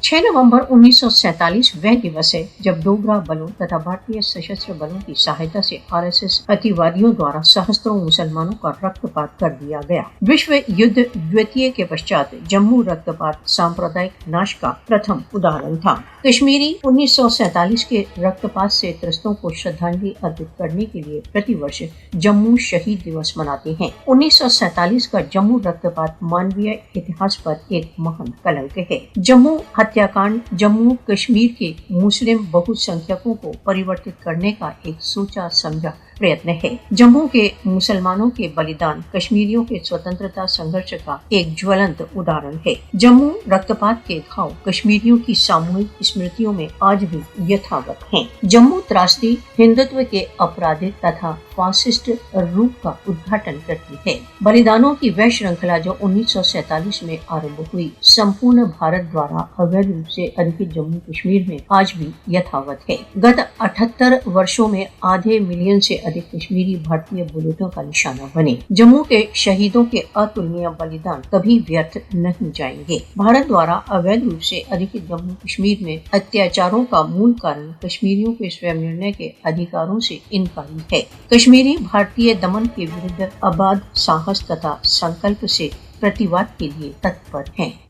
6 नवंबर 1947 वह दिवस है जब डोगरा बलों तथा भारतीय सशस्त्र बलों की सहायता से आरएसएस अतिवादियों द्वारा सहस्त्रों मुसलमानों का रक्तपात कर दिया गया। विश्व युद्ध द्वितीय के पश्चात जम्मू रक्तपात सांप्रदायिक नाश का प्रथम उदाहरण था। कश्मीरी 1947 के रक्तपात से त्रस्तों को श्रद्धांजलि अर्पित करने के लिए प्रतिवर्ष जम्मू शहीद दिवस मनाते हैं। 1947 का जम्मू रक्तपात मानवीय इतिहास पर एक महान कलंक है। जम्मू हत्याकांड जम्मू कश्मीर के मुस्लिम बहुसंख्यकों को परिवर्तित करने का एक सोचा समझा प्रयत्न है। जम्मू के मुसलमानों के बलिदान कश्मीरियों के स्वतंत्रता संघर्ष का एक ज्वलंत उदाहरण है। जम्मू रक्तपात के घाव कश्मीरियों की सामूहिक स्मृतियों में आज भी यथावत हैं। जम्मू त्रासदी हिंदुत्व के आपराधिक तथा फासिस्ट रूप का उद्घाटन करती है। बलिदानों की वह श्रृंखला जो 1947 में आरंभ हुई, संपूर्ण भारत द्वारा अवैध रूप से अधिकृत जम्मू कश्मीर में आज भी यथावत है। गत 78 वर्षों में आधे मिलियन से अधिक कश्मीरी भारतीय बुलेटों का निशाना बने। जम्मू के शहीदों के अतुलनीय बलिदान कभी व्यर्थ नहीं जाएंगे। भारत द्वारा अवैध रूप से अधिकृत जम्मू कश्मीर में अत्याचारों का मूल कारण कश्मीरियों के स्वयं निर्णय के अधिकारों से इनकारी है। कश्मीरी भारतीय दमन के विरुद्ध अबाध साहस तथा संकल्प से प्रतिवाद के लिए तत्पर हैं।